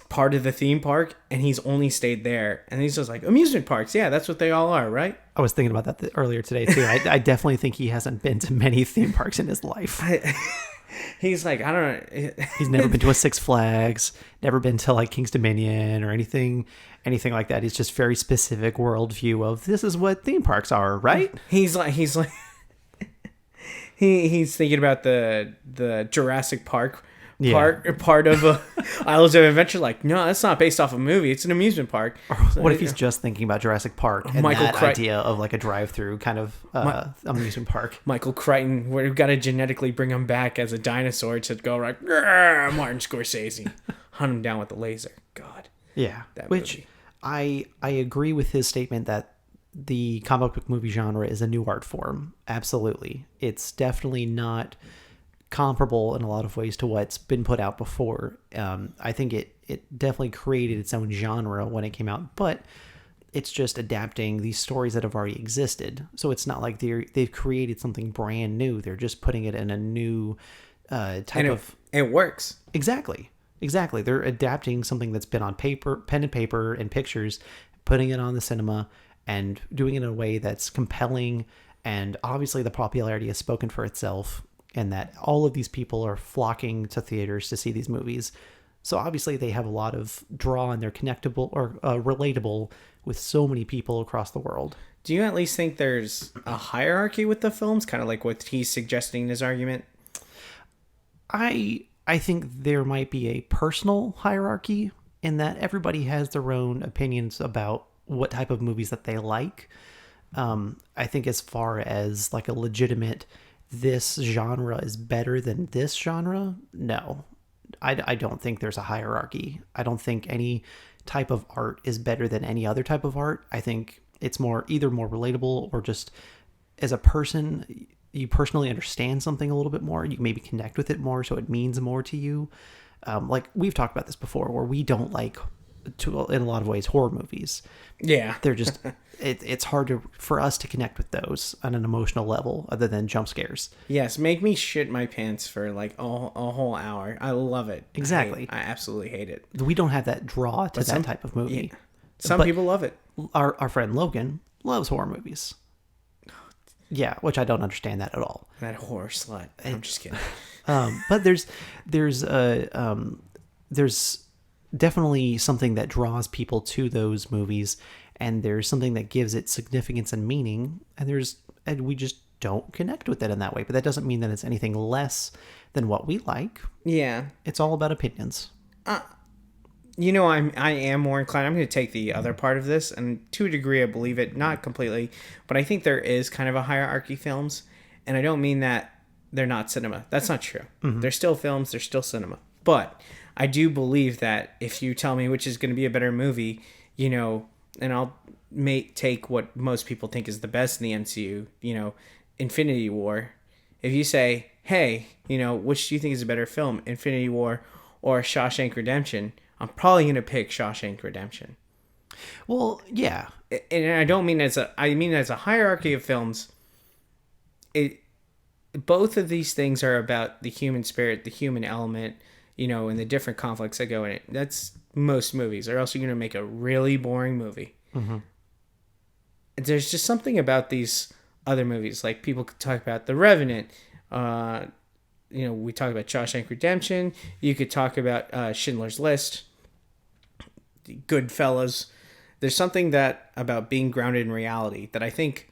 part of the theme park, and he's only stayed there. And he's just like, amusement parks, yeah, that's what they all are, right? I was thinking about that earlier today too. I definitely think he hasn't been to many theme parks in his life. He's like, I don't know. He's never been to a Six Flags, never been to like King's Dominion or anything like that. He's just very specific worldview of this is what theme parks are, right? He's like he's thinking about the Jurassic Park part of Islands of Adventure. Like, no, that's not based off a movie. It's an amusement park. What if he's just thinking about Jurassic Park and that idea of like a drive-through kind of amusement park? Michael Crichton, we've got to genetically bring him back as a dinosaur to go like, Martin Scorsese, hunt him down with a laser. God. Yeah. That Which movie. I agree with his statement that the comic book movie genre is a new art form. Absolutely. It's definitely not comparable in a lot of ways to what's been put out before. I think it definitely created its own genre when it came out, but it's just adapting these stories that have already existed. So it's not like they've created something brand new. They're just putting it in a new type of... It works. Exactly. They're adapting something that's been on paper, pen and paper and pictures, putting it on the cinema and doing it in a way that's compelling. And obviously the popularity has spoken for itself, and that all of these people are flocking to theaters to see these movies. So obviously they have a lot of draw, and they're connectable or relatable with so many people across the world. Do you at least think there's a hierarchy with the films, kind of like what he's suggesting in his argument? I think there might be a personal hierarchy in that everybody has their own opinions about what type of movies that they like. I think as far as like a legitimate, this genre is better than this genre, no. I don't think there's a hierarchy. I don't think any type of art is better than any other type of art. I think it's either more relatable, or just as a person, you personally understand something a little bit more. You maybe connect with it more, so it means more to you. Like we've talked about this before, where we don't like, in a lot of ways, horror movies. Yeah. They're just... It's hard for us to connect with those on an emotional level other than jump scares. Yes, make me shit my pants for like a whole hour. I love it. Exactly. I absolutely hate it. We don't have that draw to that type of movie. Yeah. Some people love it. Our friend Logan loves horror movies. Yeah, which I don't understand that at all. That horror slut. I'm just kidding. But there's definitely something that draws people to those movies, and there's something that gives it significance and meaning, and we just don't connect with it in that way. But that doesn't mean that it's anything less than what we like. Yeah. It's all about opinions. I am more inclined. I'm going to take the other part of this, and to a degree I believe it, not completely, but I think there is kind of a hierarchy films, and I don't mean that they're not cinema. That's not true. Mm-hmm. They're still films, they're still cinema. But I do believe that if you tell me which is going to be a better movie, and I'll take what most people think is the best in the MCU, Infinity War, if you say, hey, which do you think is a better film, Infinity War or Shawshank Redemption, I'm probably going to pick Shawshank Redemption. Well, yeah. And I don't mean I mean as a hierarchy of films. Both of these things are about the human spirit, the human element, and the different conflicts that go in it. That's most movies, or else you're going to make a really boring movie. Mm-hmm. There's just something about these other movies. Like, people could talk about The Revenant. We talk about Shawshank Redemption. You could talk about Schindler's List, Goodfellas. There's something about being grounded in reality that I think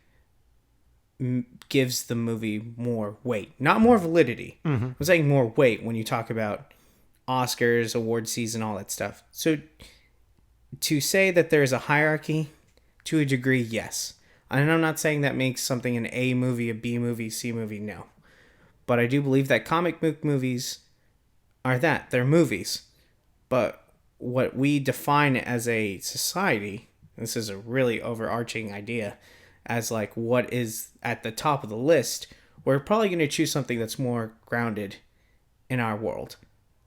gives the movie more weight, not more validity. Mm-hmm. I'm saying more weight when you talk about Oscars, award season, all that stuff. So to say that there's a hierarchy, to a degree, yes. And I'm not saying that makes something an A movie, a B movie, C movie, no. But I do believe that comic book movies are that. They're movies. But what we define as a society, this is a really overarching idea, as like what is at the top of the list, we're probably going to choose something that's more grounded in our world.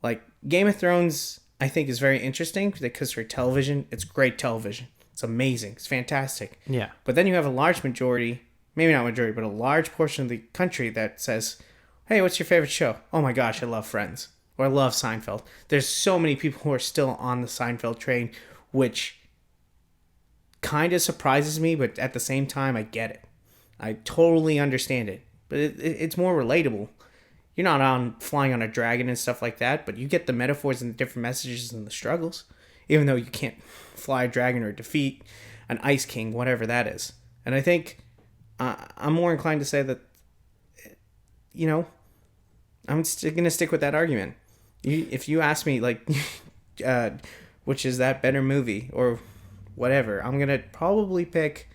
Like Game of Thrones, I think is very interesting because for television, it's great television. It's amazing. It's fantastic. Yeah. But then you have a large majority, maybe not majority, but a large portion of the country that says, hey, what's your favorite show? Oh my gosh, I love Friends. Or I love Seinfeld. There's so many people who are still on the Seinfeld train, which kind of surprises me, but at the same time, I get it. I totally understand it. But it's more relatable. You're not flying on a dragon and stuff like that, but you get the metaphors and the different messages and the struggles, even though you can't fly a dragon or defeat an ice king, whatever that is. And I think I'm more inclined to say that, I'm going to stick with that argument. If you ask me, like, which is that better movie or whatever, I'm going to probably pick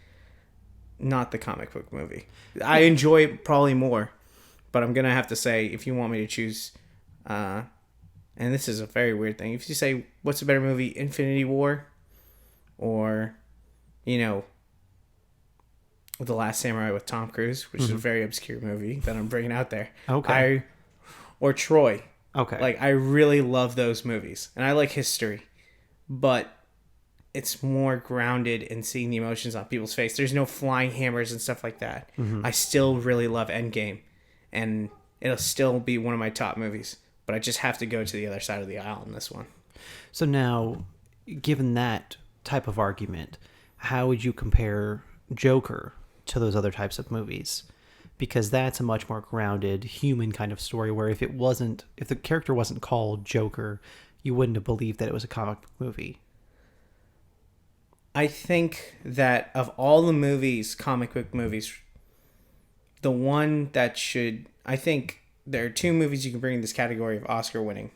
not the comic book movie. I enjoy it probably more, but I'm going to have to say, if you want me to choose, and this is a very weird thing, if you say, what's a better movie, Infinity War or, The Last Samurai with Tom Cruise, which is a very obscure movie that I'm bringing out there. Okay. Or Troy. Okay. Like, I really love those movies. And I like history. But it's more grounded in seeing the emotions on people's face. There's no flying hammers and stuff like that. Mm-hmm. I still really love Endgame. And it'll still be one of my top movies. But I just have to go to the other side of the aisle in this one. So now, given that type of argument, how would you compare Joker to those other types of movies? Because that's a much more grounded human kind of story where if the character wasn't called Joker, you wouldn't have believed that it was a comic book movie. I think that of all the movies, comic book movies, the one that I think there are two movies you can bring in this category of Oscar winning.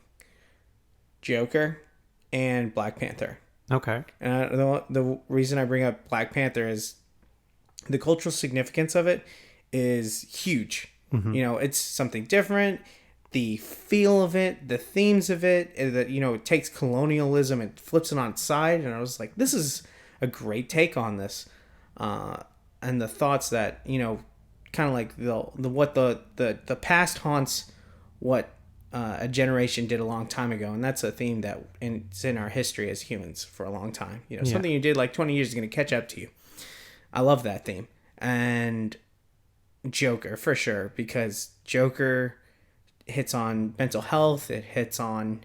Joker and Black Panther. Okay. And the reason I bring up Black Panther is the cultural significance of it is huge. Mm-hmm. It's something different. The feel of it, the themes of it, it takes colonialism and flips it on its side. And I was like, this is a great take on this. And the thoughts that, kind of like the past haunts what a generation did a long time ago. And that's a theme that it's in our history as humans for a long time. Something you did like 20 years is going to catch up to you. I love that theme. And Joker for sure, because Joker hits on mental health. It hits on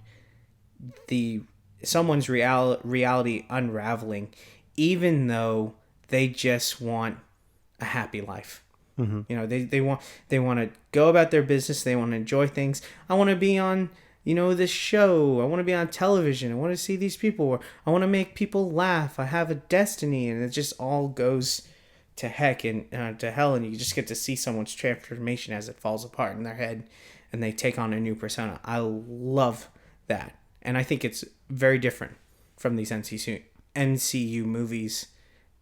someone's reality unraveling, even though they just want a happy life. Mm-hmm. They want to go about their business. They want to enjoy things. I want to be on this show. I want to be on television. I want to see these people. I want to make people laugh. I have a destiny, and it just all goes to heck and to hell, and you just get to see someone's transformation as it falls apart in their head and they take on a new persona. I love that. And I think it's very different from these MCU movies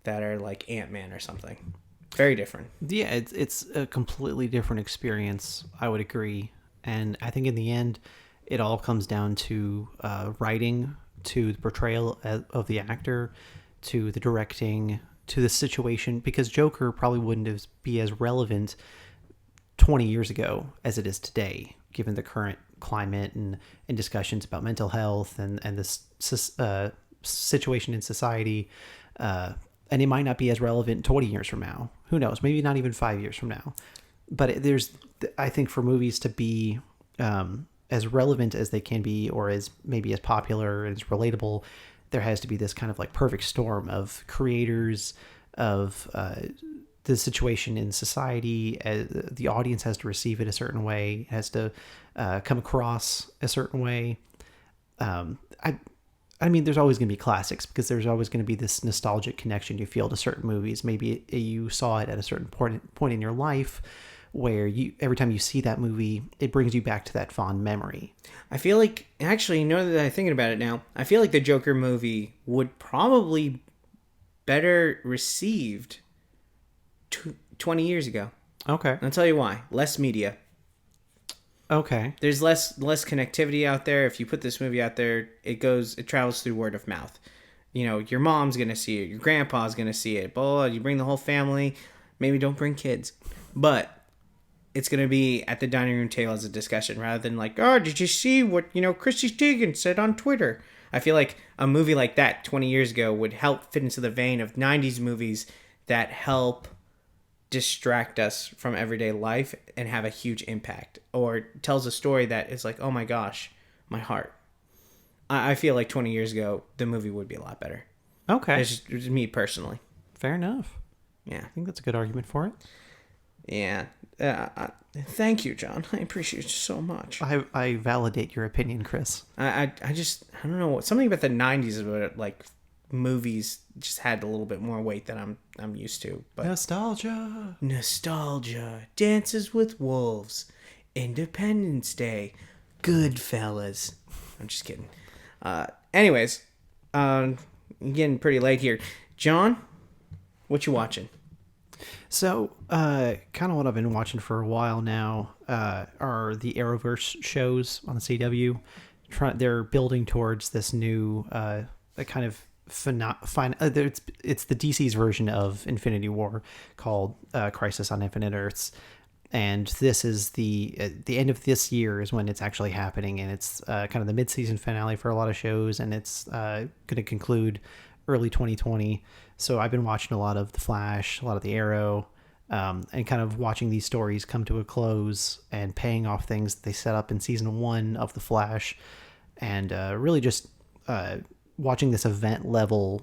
that are like Ant-Man or something. Very different. Yeah, it's a completely different experience, I would agree. And I think in the end, it all comes down to writing, to the portrayal of the actor, to the directing, to the situation, because Joker probably wouldn't be as relevant 20 years ago as it is today, given the current climate and discussions about mental health and this situation in society. And it might not be as relevant 20 years from now. Who knows? Maybe not even 5 years from now. But I think for movies to be as relevant as they can be, or as maybe as popular and as relatable, there has to be this kind of like perfect storm of creators, of the situation in society. The audience has to receive it a certain way, has to come across a certain way. I mean, there's always going to be classics because there's always going to be this nostalgic connection you feel to certain movies. Maybe you saw it at a certain point in your life where every time you see that movie, it brings you back to that fond memory. I feel like, actually, that I'm thinking about it now, I feel like the Joker movie would probably better received 20 years ago. Okay. I'll tell you why. Less media. Okay. There's less connectivity out there. If you put this movie out there, it travels through word of mouth. Your mom's going to see it. Your grandpa's going to see it. Blah, you bring the whole family. Maybe don't bring kids. But it's going to be at the dining room table as a discussion rather than like, oh, did you see what, Chrissy Teigen said on Twitter? I feel like a movie like that 20 years ago would help fit into the vein of 90s movies that help distract us from everyday life and have a huge impact, or tells a story that is like, oh my gosh, my heart. I feel like 20 years ago, the movie would be a lot better. Okay. It's just me personally. Fair enough. Yeah. I think that's a good argument for it. Yeah. Thank you, John. I appreciate you so much. I validate your opinion, Chris. I don't know, something about the 90s about it, like movies just had a little bit more weight than I'm used to. But nostalgia, Dances with Wolves, Independence Day, Goodfellas. I'm just kidding. Anyways, getting pretty late here. John, what you watching? So, kind of what I've been watching for a while now are the Arrowverse shows on the CW. They're building towards this new kind of it's the DC's version of Infinity War called Crisis on Infinite Earths, and this is the end of this year is when it's actually happening, and it's kind of the mid-season finale for a lot of shows, and it's going to conclude early 2020. So I've been watching a lot of The Flash, a lot of The Arrow, and kind of watching these stories come to a close and paying off things that they set up in season 1 of The Flash, and really just watching this event level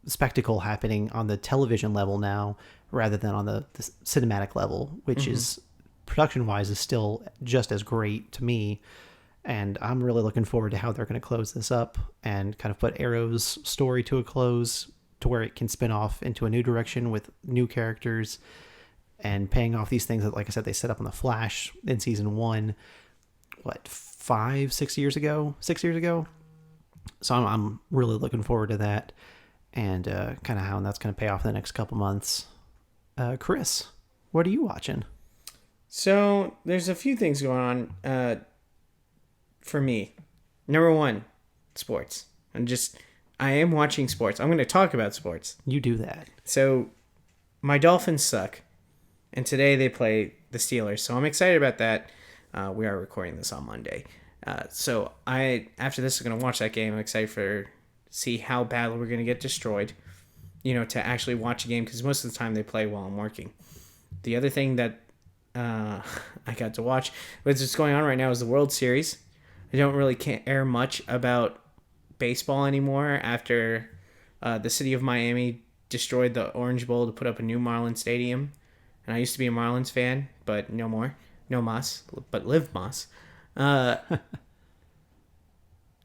spectacle happening on the television level now rather than on the cinematic level, which is production wise is still just as great to me. And I'm really looking forward to how they're going to close this up and kind of put Arrow's story to a close to where it can spin off into a new direction with new characters and paying off these things that, like I said, they set up on The Flash in season 1, 6 years ago? So I'm really looking forward to that and kind of how that's going to pay off in the next couple months. Chris, what are you watching? So there's a few things going on for me. Number 1, sports. I am watching sports. I'm going to talk about sports. You do that. So my Dolphins suck, and today they play the Steelers. So I'm excited about that. We are recording this on Monday. So after this, I'm going to watch that game. I'm excited to see how badly we're going to get destroyed, to actually watch a game, because most of the time they play while I'm working. The other thing that I got to watch, what's going on right now, is the World Series. I don't really care much about baseball anymore after the city of Miami destroyed the Orange Bowl to put up a new Marlins stadium. And I used to be a Marlins fan, but no more. No mas, but live mas.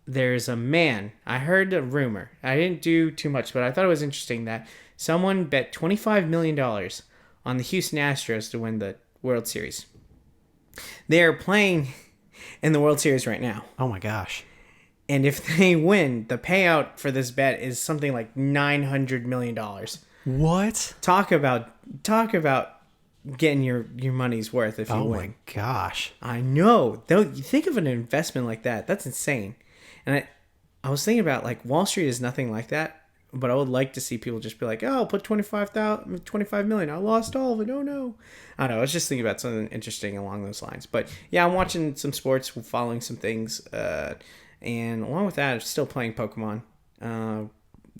There's a man. I heard a rumor. I didn't do too much, but I thought it was interesting that someone bet $25 million on the Houston Astros to win the World Series. They are playing in the World Series right now. Oh my gosh. And if they win, the payout for this bet is something like $900 million. What? Talk about getting your money's worth if you win. Oh my gosh. I know. Though, you think of an investment like that, that's insane. And I was thinking about, like, Wall Street is nothing like that. But I would like to see people just be like, oh, I'll put 25 million. I lost all of it. Oh, no. I don't know. I was just thinking about something interesting along those lines. But yeah, I'm watching some sports, following some things. And along with that, I'm still playing Pokemon,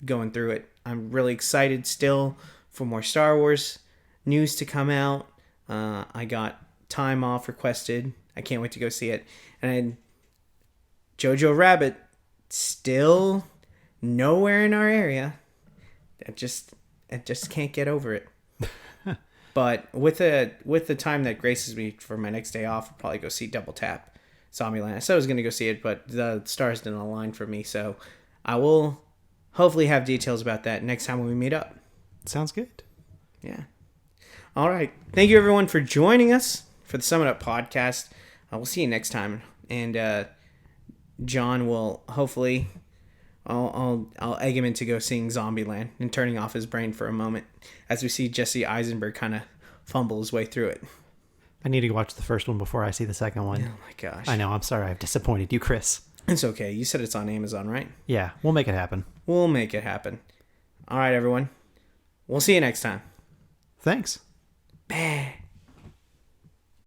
going through it. I'm really excited still for more Star Wars news to come out. I got time off requested. I can't wait to go see it. And Jojo Rabbit, still nowhere in our area. I just can't get over it. But with the time that graces me for my next day off, I'll probably go see Double Tap Zombieland. I said I was going to go see it, but the stars didn't align for me. So I will hopefully have details about that next time when we meet up. Sounds good. Yeah. All right. Thank you, everyone, for joining us for the Summit Up podcast. We'll see you next time. And John will hopefully... I'll egg him into go seeing Zombieland and turning off his brain for a moment as we see Jesse Eisenberg kind of fumble his way through it. I need to watch the first one before I see the second one. Oh my gosh. I know. I'm sorry. I've disappointed you, Chris. It's okay. You said it's on Amazon, right? Yeah, we'll make it happen. We'll make it happen. All right, everyone. We'll see you next time. Thanks. Bah.